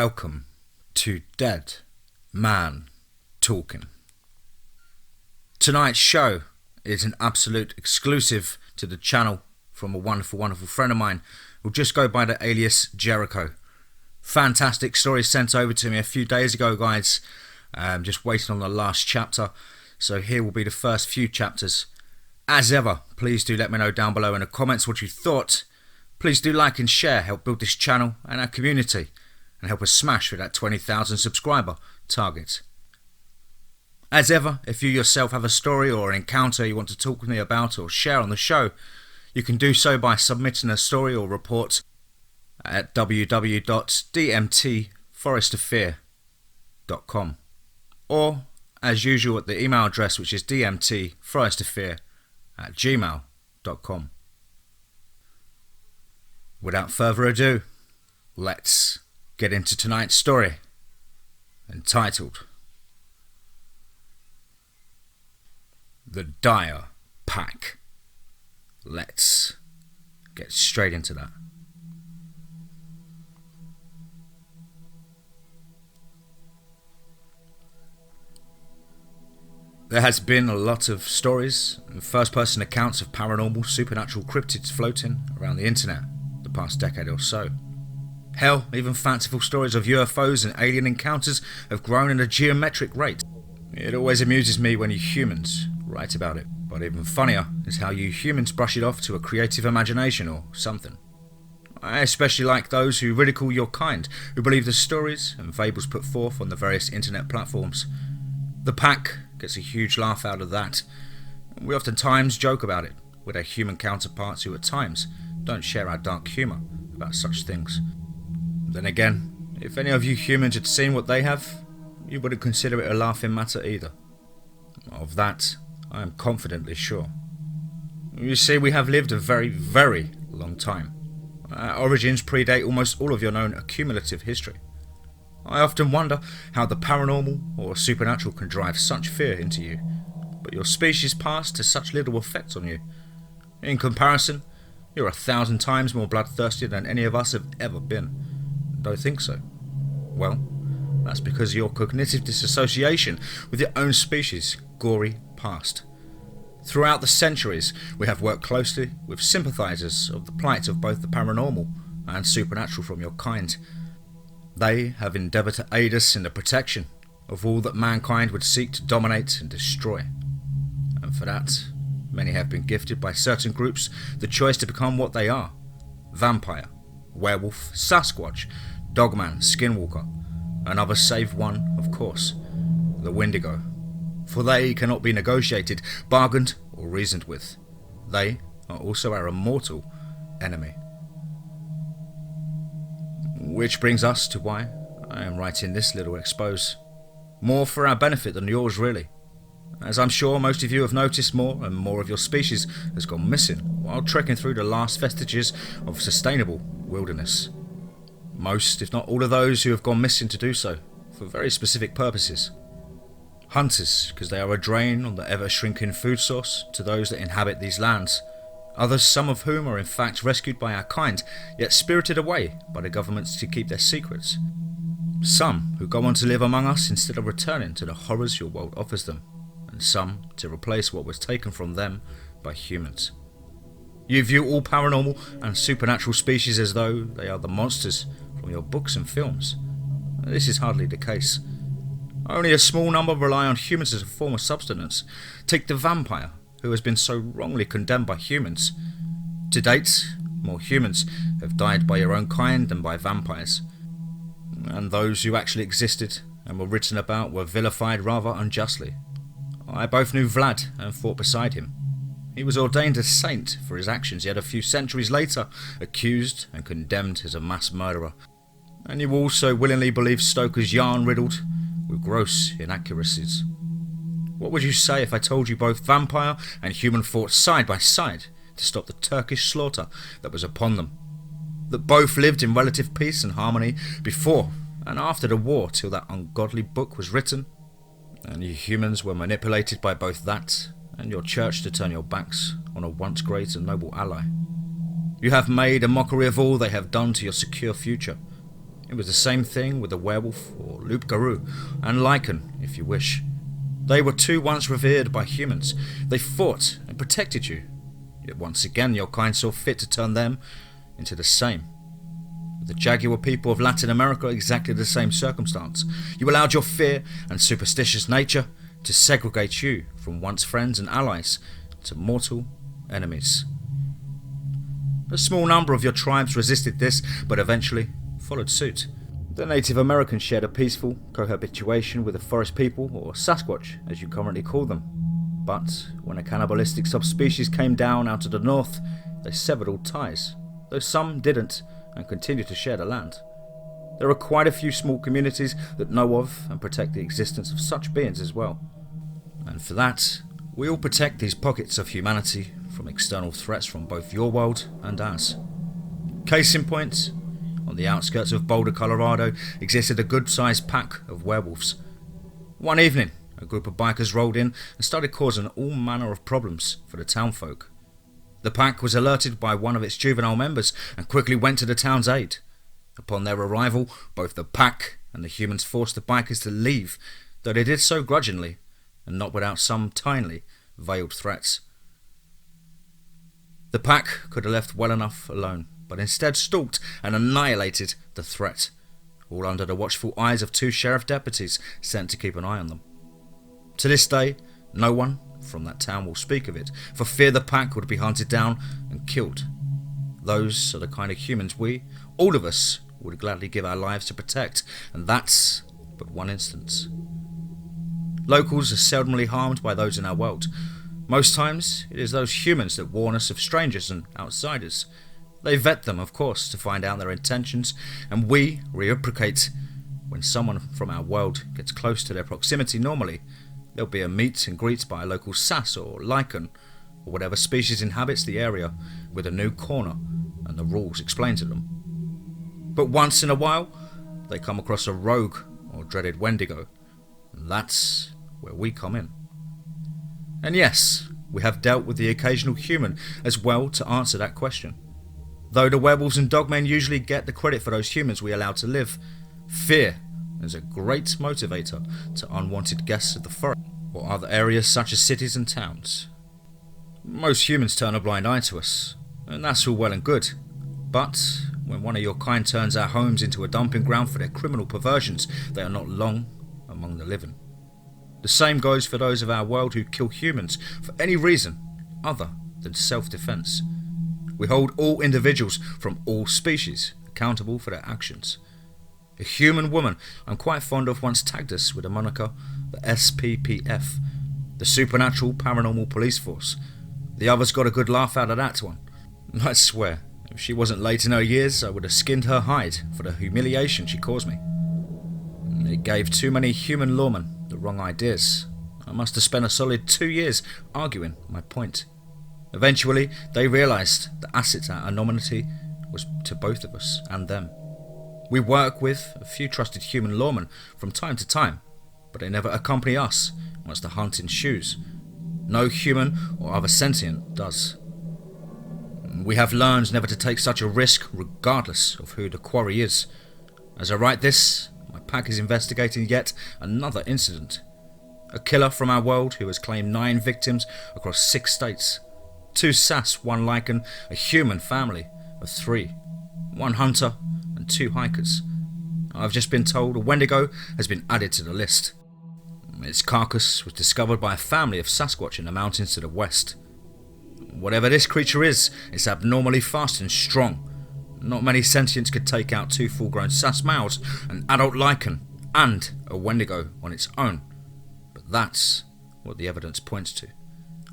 welcome to Dead Man Talking. Tonight's show is an absolute exclusive to the channel from a wonderful, wonderful friend of mine who'll just go by the alias JERICHO. Fantastic story sent over to me a few days ago, guys. Just waiting on the last chapter. So here will be the first few chapters. As ever, please do let me know down below in the comments what you thought. Please do like and share, help build this channel and our community, and help us smash for that 20,000 subscriber target. As ever, if you yourself have a story or an encounter you want to talk with me about or share on the show, you can do so by submitting a story or report at www.DMTForestofFear.com, or as usual at the email address, which is dmtforestofFear@gmail.com. Without further ado, let's get into tonight's story, entitled The Dire Pack. Let's get straight into that. There has been a lot of stories and first-person accounts of paranormal, supernatural cryptids floating around the internet the past decade or so. Hell, even fanciful stories of UFOs and alien encounters have grown at a geometric rate. It always amuses me when you humans write about it, but even funnier is how you humans brush it off to a creative imagination or something. I especially like those who ridicule your kind, who believe the stories and fables put forth on the various internet platforms. The Pack gets a huge laugh out of that. We oftentimes joke about it with our human counterparts who at times don't share our dark humour about such things. Then again, if any of you humans had seen what they have, you wouldn't consider it a laughing matter either. Of that, I am confidently sure. You see, we have lived a very, very long time. Our origins predate almost all of your known accumulative history. I often wonder how the paranormal or supernatural can drive such fear into you, but your species passed has such little effect on you. In comparison, you're 1,000 times more bloodthirsty than any of us have ever been. Don't think so? Well, that's because of your cognitive disassociation with your own species' gory past. Throughout the centuries, we have worked closely with sympathizers of the plight of both the paranormal and supernatural from your kind. They have endeavoured to aid us in the protection of all that mankind would seek to dominate and destroy. And for that, many have been gifted by certain groups the choice to become what they are: vampire, werewolf, Sasquatch, dogman, skinwalker, and others save one, of course, the Wendigo. For they cannot be negotiated, bargained, or reasoned with. They are also our immortal enemy. Which brings us to why I am writing this little expose. More for our benefit than yours, really. As I'm sure most of you have noticed, more and more of your species has gone missing while trekking through the last vestiges of sustainable wilderness. Most, if not all of those who have gone missing to do so, for very specific purposes. Hunters, because they are a drain on the ever-shrinking food source to those that inhabit these lands. Others, some of whom are in fact rescued by our kind, yet spirited away by the governments to keep their secrets. Some who go on to live among us instead of returning to the horrors your world offers them, and some to replace what was taken from them by humans. You view all paranormal and supernatural species as though they are the monsters from your books and films. This is hardly the case. Only a small number rely on humans as a form of sustenance. Take the vampire, who has been so wrongly condemned by humans. To date, more humans have died by your own kind than by vampires. And those who actually existed and were written about were vilified rather unjustly. I both knew Vlad and fought beside him. He was ordained a saint for his actions, yet a few centuries later accused and condemned as a mass murderer. And you also willingly believed Stoker's yarn riddled with gross inaccuracies. What would you say if I told you both vampire and human fought side by side to stop the Turkish slaughter that was upon them? That both lived in relative peace and harmony before and after the war till that ungodly book was written? And you humans were manipulated by both that and your church to turn your backs on a once great and noble ally. You have made a mockery of all they have done to your secure future. It was the same thing with the werewolf, or loup-garou, and lichen, if you wish. They were too once revered by humans. They fought and protected you. Yet once again your kind saw fit to turn them into the same. With the jaguar people of Latin America, exactly the same circumstance. You allowed your fear and superstitious nature to segregate you from once friends and allies to mortal enemies. A small number of your tribes resisted this, but eventually followed suit. The Native Americans shared a peaceful cohabitation with the forest people, or Sasquatch as you currently call them. But when a cannibalistic subspecies came down out of the north, they severed all ties, though some didn't and continued to share the land. There are quite a few small communities that know of and protect the existence of such beings as well. And for that, we all protect these pockets of humanity from external threats from both your world and ours. Case in point, on the outskirts of Boulder, Colorado, existed a good-sized pack of werewolves. One evening, a group of bikers rolled in and started causing all manner of problems for the townfolk. The pack was alerted by one of its juvenile members and quickly went to the town's aid. Upon their arrival, both the pack and the humans forced the bikers to leave, though they did so grudgingly and not without some tinily veiled threats. The pack could have left well enough alone, but instead stalked and annihilated the threat, all under the watchful eyes of 2 sheriff deputies sent to keep an eye on them. To this day, no one from that town will speak of it, for fear the pack would be hunted down and killed. Those are the kind of humans we, all of us, would gladly give our lives to protect, and that's but one instance. Locals are seldomly harmed by those in our world. Most times, it is those humans that warn us of strangers and outsiders. They vet them, of course, to find out their intentions, and we reciprocate. When someone from our world gets close to their proximity normally, there'll be a meet and greet by a local sass or lichen, or whatever species inhabits the area, with a new corner, and the rules explained to them. But once in a while, they come across a rogue or dreaded Wendigo, and that's where we come in. And yes, we have dealt with the occasional human as well to answer that question. Though the werewolves and dogmen usually get the credit for those humans we allow to live, fear is a great motivator to unwanted guests of the forest or other areas such as cities and towns. Most humans turn a blind eye to us, and that's all well and good. But when one of your kind turns our homes into a dumping ground for their criminal perversions, they are not long among the living. The same goes for those of our world who kill humans for any reason other than self-defense. We hold all individuals from all species accountable for their actions. A human woman I'm quite fond of once tagged us with the moniker the SPPF, the Supernatural Paranormal Police Force. The others got a good laugh out of that one. I swear, if she wasn't late in her years, I would have skinned her hide for the humiliation she caused me. It gave too many human lawmen the wrong ideas. I must have spent a solid 2 years arguing my point. Eventually, they realised the asset our anonymity was to both of us and them. We work with a few trusted human lawmen from time to time, but they never accompany us once the hunt ensues. No human or other sentient does. We have learned never to take such a risk regardless of who the quarry is. As I write this, my pack is investigating yet another incident. A killer from our world who has claimed 9 victims across 6 states. 2 sass, 1 lichen, a human family of 3, 1 hunter and 2 hikers. I've just been told a Wendigo has been added to the list. Its carcass was discovered by a family of Sasquatch in the mountains to the west. Whatever this creature is, it's abnormally fast and strong. Not many sentients could take out 2 full-grown sass males, an adult lichen, and a Wendigo on its own. But that's what the evidence points to.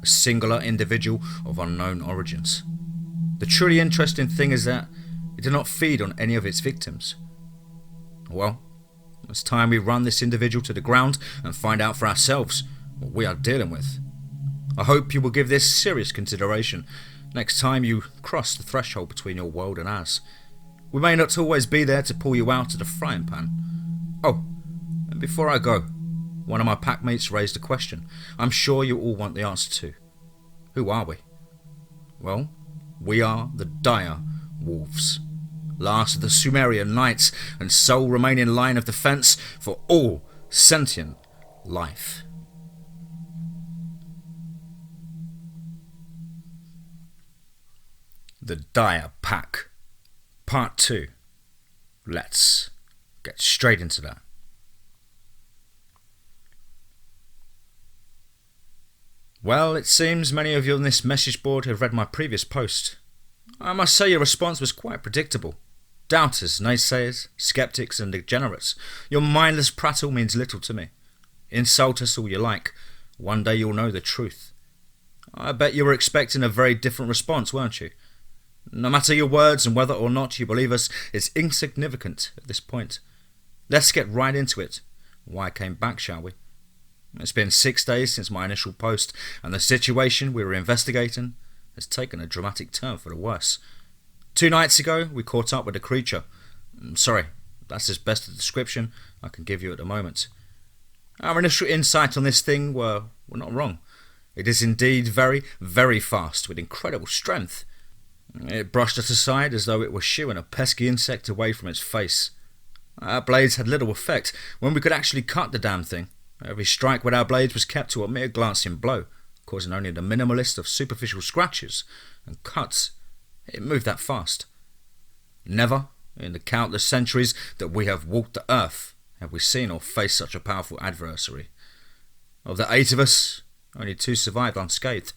A singular individual of unknown origins. The truly interesting thing is that it did not feed on any of its victims. Well, it's time we run this individual to the ground and find out for ourselves what we are dealing with. I hope you will give this serious consideration next time you cross the threshold between your world and ours. We may not always be there to pull you out of the frying pan. Oh, and before I go, one of my packmates raised a question I'm sure you all want the answer to. Who are we? Well, we are the dire wolves. last of the Sumerian Knights and sole remaining line of defense for all sentient life. The Dire Pack, Part 2. Let's get straight into that. Well, it seems many of you on this message board have read my previous post. I must say your response was quite predictable. Doubters, naysayers, skeptics and degenerates, your mindless prattle means little to me. Insult us all you like, one day you'll know the truth. I bet you were expecting a very different response, weren't you? No matter your words and whether or not you believe us is insignificant at this point. Let's get right into it. Why I came back, shall we? It's been 6 days since my initial post, and the situation we were investigating has taken a dramatic turn for the worse. 2 nights ago, we caught up with a creature. Sorry, that's as best a description I can give you at the moment. Our initial insight on this thing were not wrong. It is indeed very, very fast, with incredible strength. It brushed us aside as though it were shooing a pesky insect away from its face. Our blades had little effect when we could actually cut the damn thing. Every strike with our blades was kept to a mere glancing blow, causing only the minimalist of superficial scratches and cuts. It moved that fast. Never, in the countless centuries that we have walked the earth, have we seen or faced such a powerful adversary. Of the 8 of us, only 2 survived unscathed.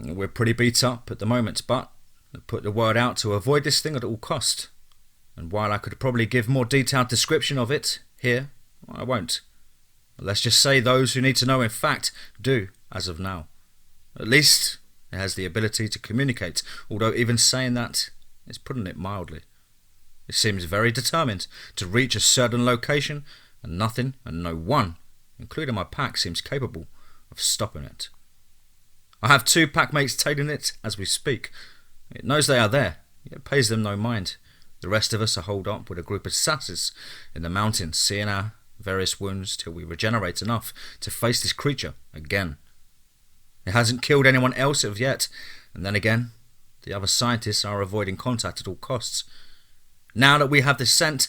We're pretty beat up at the moment, but I put the word out to avoid this thing at all cost. And while I could probably give more detailed description of it here, I won't. Let's just say those who need to know in fact do, as of now. At least it has the ability to communicate, although even saying that is putting it mildly. It seems very determined to reach a certain location, and nothing and no one, including my pack, seems capable of stopping it. I have 2 packmates tailing it as we speak. It knows they are there, yet pays them no mind. The rest of us are holed up with a group of sasses in the mountains, seeing our various wounds till we regenerate enough to face this creature again. It hasn't killed anyone else as of yet, and then again, the other scientists are avoiding contact at all costs. Now that we have this scent,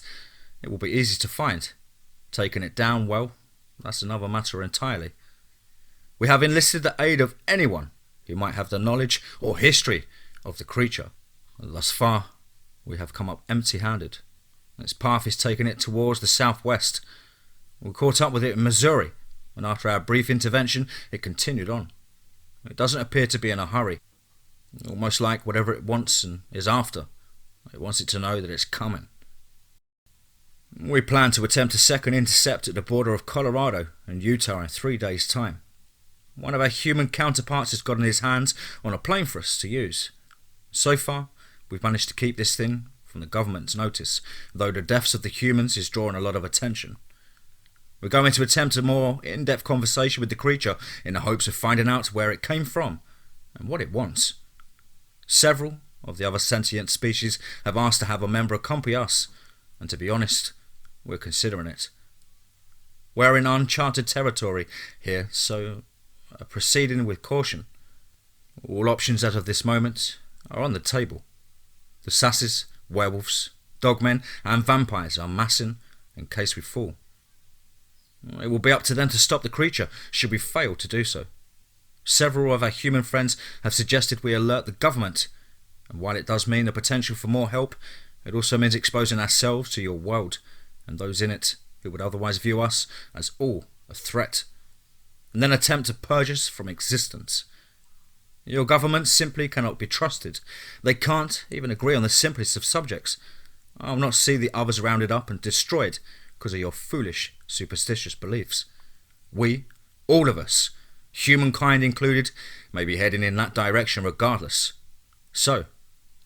it will be easy to find. Taking it down, well, that's another matter entirely. We have enlisted the aid of anyone who might have the knowledge or history of the creature. Thus far, we have come up empty-handed. Its path is taking it towards the southwest. We caught up with it in Missouri, and after our brief intervention, it continued on. It doesn't appear to be in a hurry, almost like whatever it wants and is after. It wants it to know that it's coming. We plan to attempt a second intercept at the border of Colorado and Utah in 3 days' time. One of our human counterparts has gotten his hands on a plane for us to use. So far, we've managed to keep this thing from the government's notice, though the deaths of the humans is drawing a lot of attention. We're going to attempt a more in-depth conversation with the creature in the hopes of finding out where it came from and what it wants. Several of the other sentient species have asked to have a member accompany us, and to be honest, we're considering it. We're in uncharted territory here, so proceeding with caution. All options as of this moment are on the table. The sasses, werewolves, dogmen and vampires are massing in case we fall. It will be up to them to stop the creature should we fail to do so. Several of our human friends have suggested we alert the government, and while it does mean the potential for more help, it also means exposing ourselves to your world and those in it who would otherwise view us as all a threat, and then attempt to purge us from existence. Your government simply cannot be trusted. They can't even agree on the simplest of subjects. I'll not see the others rounded up and destroyed because of your foolish, superstitious beliefs. We, all of us, humankind included, may be heading in that direction regardless. So,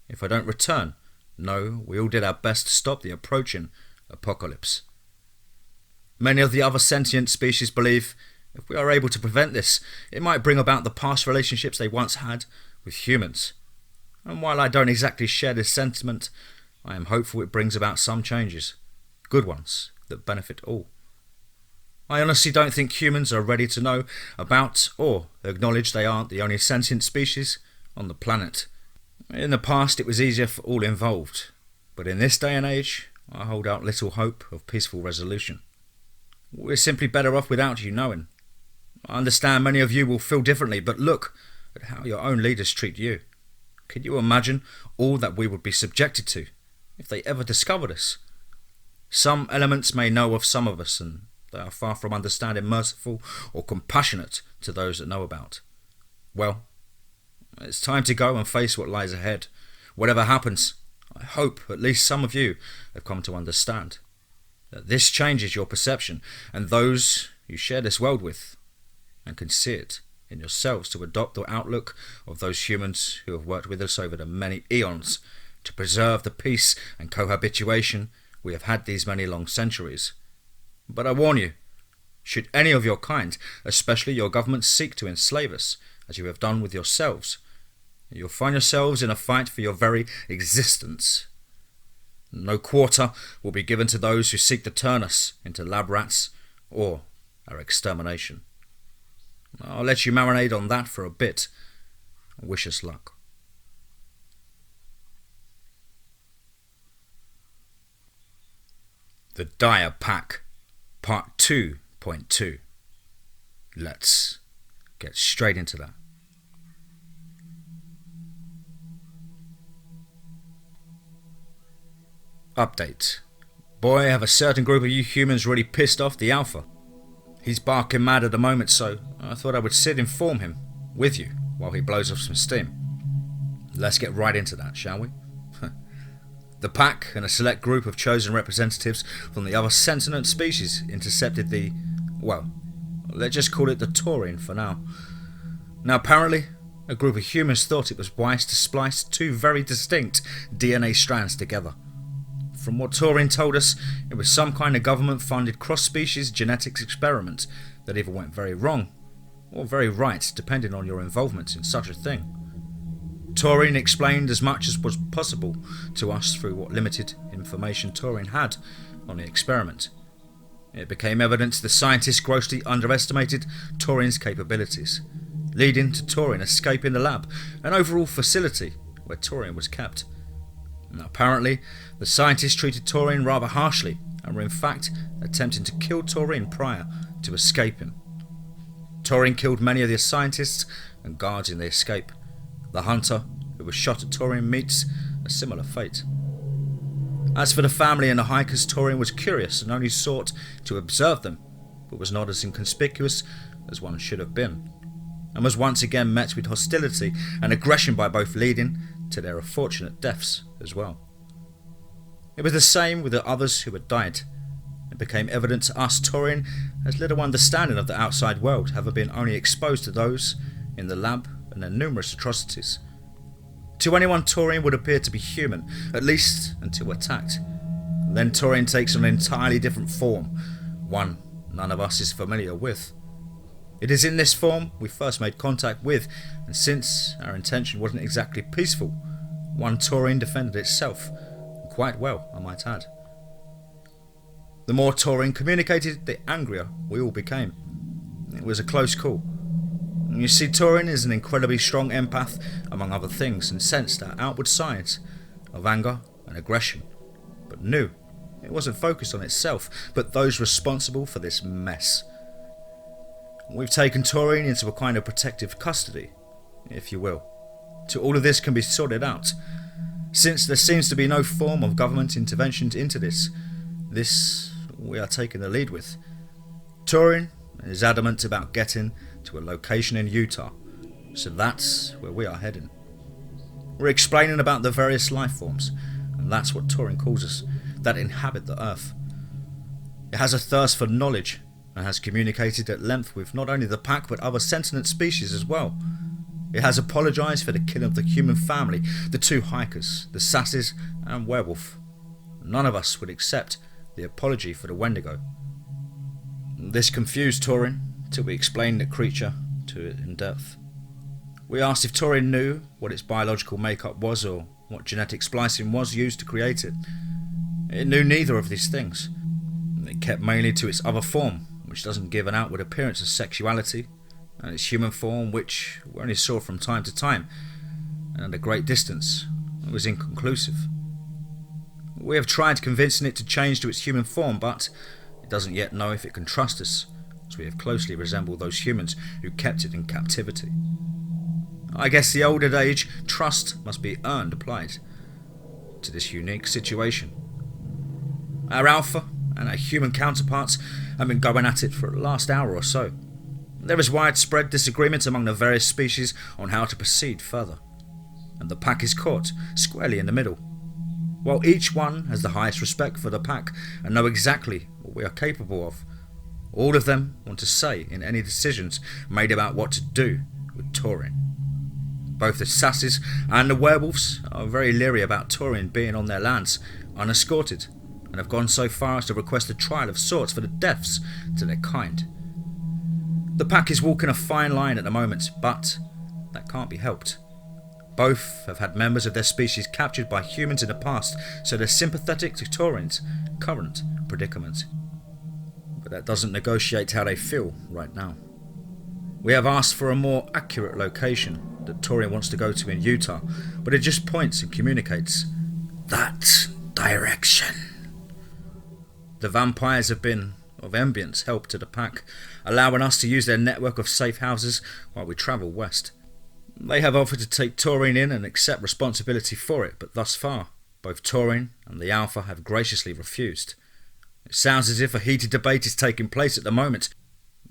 if I don't return, know we all did our best to stop the approaching apocalypse. Many of the other sentient species believe if we are able to prevent this, it might bring about the past relationships they once had with humans. And while I don't exactly share this sentiment, I am hopeful it brings about some changes, good ones, that benefit all. I honestly don't think humans are ready to know about or acknowledge they aren't the only sentient species on the planet. In the past it was easier for all involved, But in this day and age, I hold out little hope of peaceful resolution. We're simply better off without you knowing. I understand many of you will feel differently, but look at how your own leaders treat you. Can you imagine all that we would be subjected to if they ever discovered us? Some elements may know of some of us, and they are far from understanding, merciful or compassionate to those that know about. Well, it's time to go and face what lies ahead. Whatever happens, I hope at least some of you have come to understand that this changes your perception and those you share this world with, and can see it in yourselves to adopt the outlook of those humans who have worked with us over the many eons to preserve the peace and cohabitation we have had these many long centuries. But I warn you, should any of your kind, especially your government, seek to enslave us, as you have done with yourselves, you'll find yourselves in a fight for your very existence. No quarter will be given to those who seek to turn us into lab rats or our extermination. I'll let you marinate on that for a bit. Wish us luck. The Dire Pack, Part 2.2. Let's get straight into that. Update. Boy, have a certain group of you humans really pissed off the Alpha. He's barking mad at the moment, so I thought I would sit and inform him with you while he blows off some steam. Let's get right into that, shall we? The Pack and a select group of chosen representatives from the other sentient species intercepted the, well, let's just call it the Taurian for now. Now apparently, a group of humans thought it was wise to splice two very distinct DNA strands together. From what Taurian told us, it was some kind of government-funded cross-species genetics experiment that either went very wrong or very right, depending on your involvement in such a thing. Taurian explained as much as was possible to us through what limited information Taurian had on the experiment. It became evident the scientists grossly underestimated Taurian's capabilities, leading to Taurian escaping the lab, an overall facility where Taurian was kept. Now, apparently, the scientists treated Taurian rather harshly and were in fact attempting to kill Taurian prior to escaping. Taurian killed many of the scientists and guards in the escape. The hunter who was shot at Taurian meets a similar fate. As for the family and the hikers, Taurian was curious and only sought to observe them, but was not as inconspicuous as one should have been, and was once again met with hostility and aggression by both, leading to their unfortunate deaths as well. It was the same with the others who had died. It became evident to us Taurian has little understanding of the outside world, having been only exposed to those in the lab and their numerous atrocities. To anyone, Taurian would appear to be human, at least until attacked. Then Taurian takes an entirely different form, one none of us is familiar with. It is in this form we first made contact with, and since our intention wasn't exactly peaceful, one Taurian defended itself, quite well, I might add. The more Taurian communicated, the angrier we all became. It was a close call. You see, Taurian is an incredibly strong empath, among other things, and sensed our outward signs of anger and aggression, but knew it wasn't focused on itself, but those responsible for this mess. We've taken Taurian into a kind of protective custody, if you will, till all of this can be sorted out. Since there seems to be no form of government intervention into this we are taking the lead with. Taurian is adamant about getting to a location in Utah, so that's where we are heading. We're explaining about the various life forms, and that's what Taurian calls us, that inhabit the earth. It has a thirst for knowledge, and has communicated at length with not only the Pack but other sentient species as well. It has apologised for the killing of the human family, the two hikers, the Sasses and Werewolf. None of us would accept the apology for the Wendigo. This confused Taurian till we explained the creature to it in depth. We asked if Taurian knew what its biological makeup was or what genetic splicing was used to create it. It knew neither of these things. It kept mainly to its other form, which doesn't give an outward appearance of sexuality, and its human form, which we only saw from time to time, and at a great distance, it was inconclusive. We have tried convincing it to change to its human form, but it doesn't yet know if it can trust us, as we have closely resembled those humans who kept it in captivity. I guess the old adage, trust must be earned, applied to this unique situation. Our alpha and our human counterparts have been going at it for the last hour or so. There is widespread disagreement among the various species on how to proceed further, and the pack is caught squarely in the middle. While each one has the highest respect for the pack and know exactly what we are capable of, all of them want to say in any decisions made about what to do with Taurine. Both the Sasses and the Werewolves are very leery about Taurine being on their lands unescorted, and have gone so far as to request a trial of sorts for the deaths to their kind. The pack is walking a fine line at the moment, but that can't be helped. Both have had members of their species captured by humans in the past, so they're sympathetic to Taurine's current predicament. But that doesn't negotiate how they feel right now. We have asked for a more accurate location that Taurine wants to go to in Utah, but it just points and communicates that direction. The vampires have been of ambient help to the pack, allowing us to use their network of safe houses while we travel west. They have offered to take Taurine in and accept responsibility for it, but thus far, both Taurine and the Alpha have graciously refused. It sounds as if a heated debate is taking place at the moment.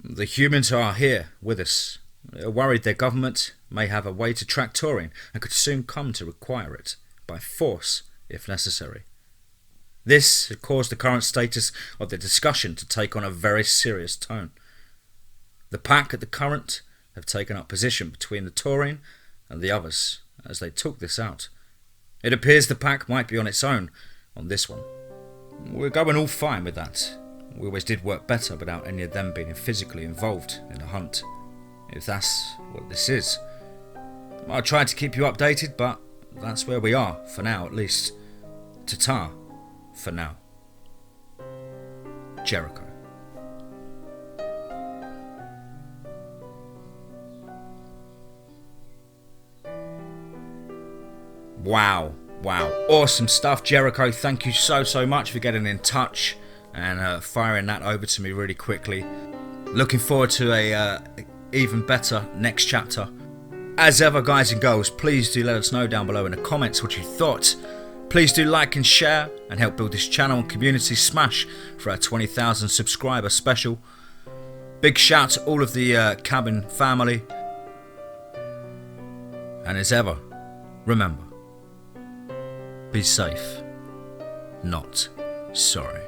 The humans are here with us. They are worried their government may have a way to track Taurine and could soon come to require it, by force if necessary. This has caused the current status of the discussion to take on a very serious tone. The pack at the current have taken up position between the Taurine and the others as they took this out. It appears the pack might be on its own on this one. We're going all fine with that. We always did work better without any of them being physically involved in the hunt, if that's what this is. I tried to keep you updated, but that's where we are, for now at least. Ta-ta, for now. Jericho. Wow, awesome stuff, Jericho. Thank you so much for getting in touch and firing that over to me really quickly. Looking forward to a even better next chapter. As ever, guys and girls, please do let us know down below in the comments what you thought. Please do like and share and help build this channel and community smash for our 20,000 subscriber special. Big shout to all of the cabin family. And as ever, remember, be safe, not sorry.